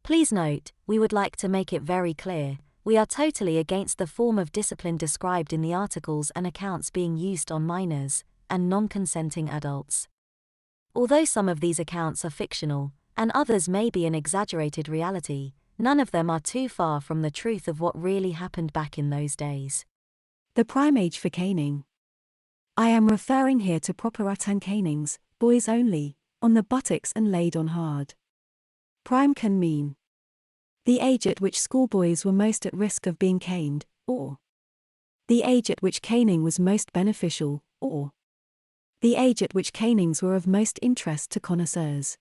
Please note, we would like to make it very clear, we are totally against the form of discipline described in the articles and accounts being used on minors and non-consenting adults. Although some of these accounts are fictional, and others may be an exaggerated reality, none of them are too far from the truth of what really happened back in those days. The prime age for caning. I am referring here to proper rattan canings, boys only, on the buttocks and laid on hard. Prime can mean the age at which schoolboys were most at risk of being caned, or the age at which caning was most beneficial, or the age at which canings were of most interest to connoisseurs.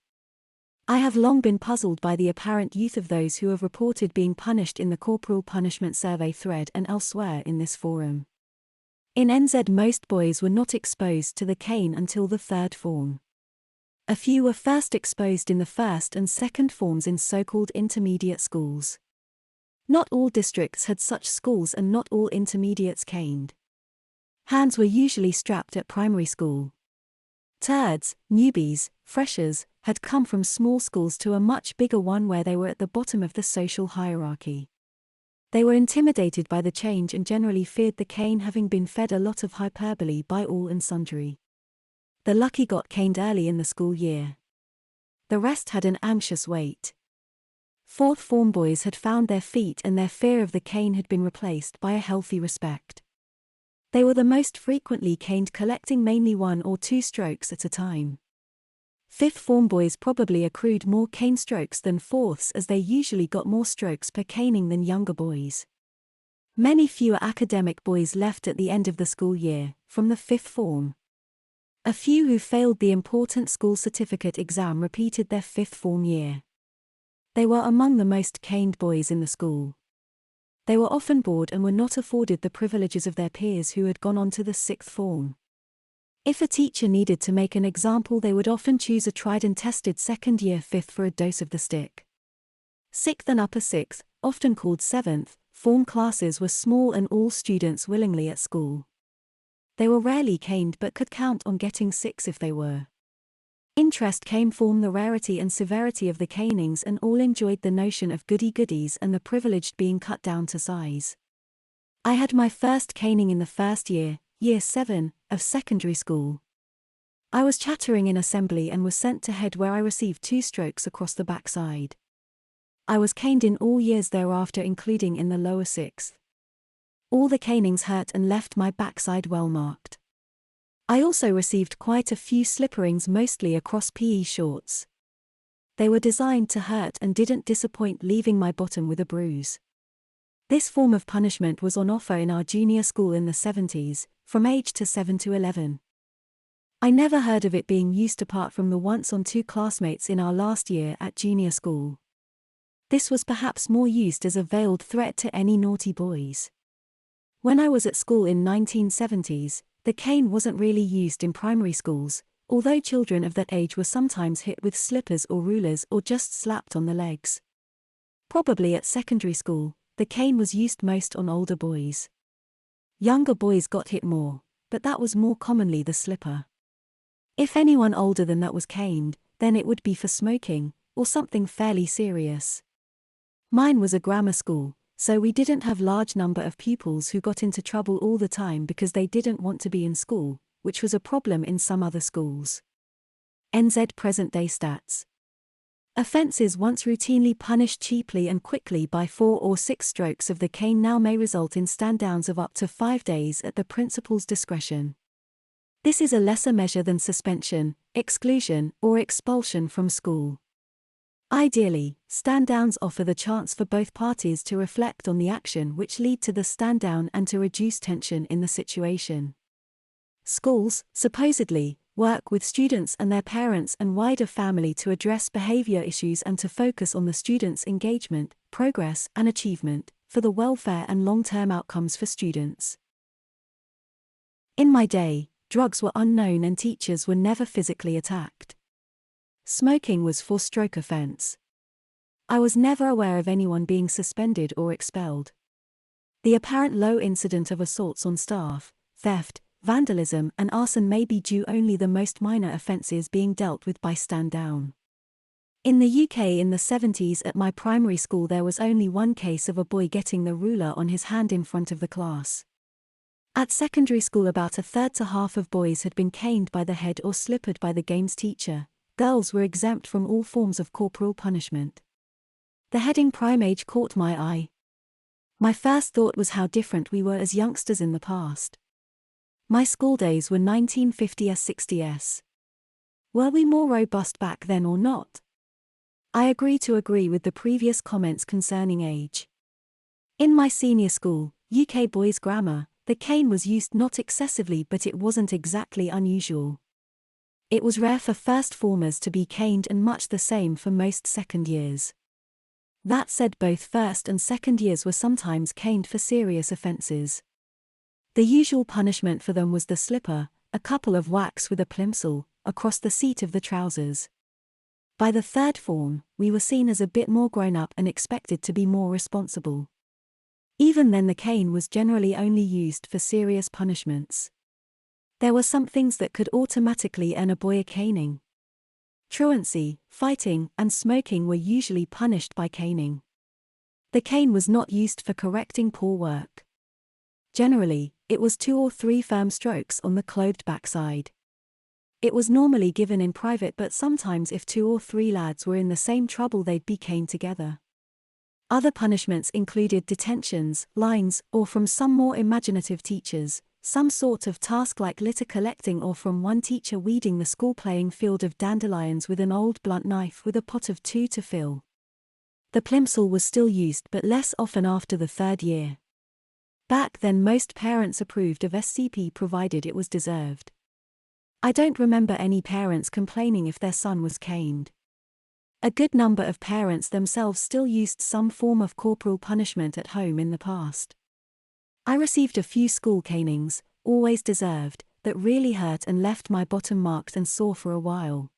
I have long been puzzled by the apparent youth of those who have reported being punished in the Corporal Punishment Survey thread and elsewhere in this forum. In NZ, most boys were not exposed to the cane until the third form. A few were first exposed in the first and second forms in so-called intermediate schools. Not all districts had such schools and not all intermediates caned. Hands were usually strapped at primary school. Turds, newbies, freshers, had come from small schools to a much bigger one where they were at the bottom of the social hierarchy. They were intimidated by the change and generally feared the cane, having been fed a lot of hyperbole by all and sundry. The lucky got caned early in the school year. The rest had an anxious wait. Fourth form boys had found their feet and their fear of the cane had been replaced by a healthy respect. They were the most frequently caned, collecting mainly 1 or 2 strokes at a time. Fifth form boys probably accrued more cane strokes than fourths, as they usually got more strokes per caning than younger boys. Many fewer academic boys left at the end of the school year, from the fifth form. A few who failed the important school certificate exam repeated their fifth form year. They were among the most caned boys in the school. They were often bored and were not afforded the privileges of their peers who had gone on to the sixth form. If a teacher needed to make an example, they would often choose a tried and tested second-year fifth for a dose of the stick. Sixth and upper sixth, often called seventh, form classes were small and all students willingly at school. They were rarely caned but could count on getting 6 if they were. Interest came from the rarity and severity of the canings, and all enjoyed the notion of goody-goodies and the privileged being cut down to size. I had my first caning in the first year, Year 7, of secondary school. I was chattering in assembly and was sent to head, where I received 2 strokes across the backside. I was caned in all years thereafter, including in the lower 6th. All the canings hurt and left my backside well marked. I also received quite a few slipperings, mostly across PE shorts. They were designed to hurt and didn't disappoint, leaving my bottom with a bruise. This form of punishment was on offer in our junior school in the 70s, from age to 7 to 11. I never heard of it being used apart from the once on 2 classmates in our last year at junior school. This was perhaps more used as a veiled threat to any naughty boys. When I was at school in 1970s, the cane wasn't really used in primary schools, although children of that age were sometimes hit with slippers or rulers or just slapped on the legs. Probably at secondary school, the cane was used most on older boys. Younger boys got hit more, but that was more commonly the slipper. If anyone older than that was caned, then it would be for smoking, or something fairly serious. Mine was a grammar school, so we didn't have large number of pupils who got into trouble all the time because they didn't want to be in school, which was a problem in some other schools. NZ present-day stats. Offences once routinely punished cheaply and quickly by 4 or 6 strokes of the cane now may result in stand-downs of up to 5 days at the principal's discretion. This is a lesser measure than suspension, exclusion, or expulsion from school. Ideally, stand-downs offer the chance for both parties to reflect on the action which lead to the stand-down and to reduce tension in the situation. Schools, supposedly, work with students and their parents and wider family to address behavior issues and to focus on the students' engagement, progress, and achievement, for the welfare and long-term outcomes for students. In my day, drugs were unknown and teachers were never physically attacked. Smoking was 4-stroke offense. I was never aware of anyone being suspended or expelled. The apparent low incident of assaults on staff, theft, vandalism, and arson may be due only the most minor offences being dealt with by stand-down. In the UK in the 70s at my primary school there was only one case of a boy getting the ruler on his hand in front of the class. At secondary school about a third to half of boys had been caned by the head or slippered by the games teacher. Girls were exempt from all forms of corporal punishment. The heading prime age caught my eye. My first thought was how different we were as youngsters in the past. My school days were 1950s-60s. Were we more robust back then or not? I agree with the previous comments concerning age. In my senior school, UK Boys Grammar, the cane was used not excessively but it wasn't exactly unusual. It was rare for first formers to be caned and much the same for most second years. That said, both first and second years were sometimes caned for serious offences. The usual punishment for them was the slipper, a couple of whacks with a plimsoll, across the seat of the trousers. By the third form, we were seen as a bit more grown up and expected to be more responsible. Even then the cane was generally only used for serious punishments. There were some things that could automatically earn a boy a caning. Truancy, fighting, and smoking were usually punished by caning. The cane was not used for correcting poor work. Generally, it was 2 or 3 firm strokes on the clothed backside. It was normally given in private but sometimes if 2 or 3 lads were in the same trouble they'd be caned together. Other punishments included detentions, lines, or from some more imaginative teachers, some sort of task like litter collecting or from one teacher weeding the school playing field of dandelions with an old blunt knife with a pot of 2 to fill. The plimsoll was still used but less often after the 3rd year. Back then most parents approved of SCP provided it was deserved. I don't remember any parents complaining if their son was caned. A good number of parents themselves still used some form of corporal punishment at home in the past. I received a few school canings, always deserved, that really hurt and left my bottom marked and sore for a while.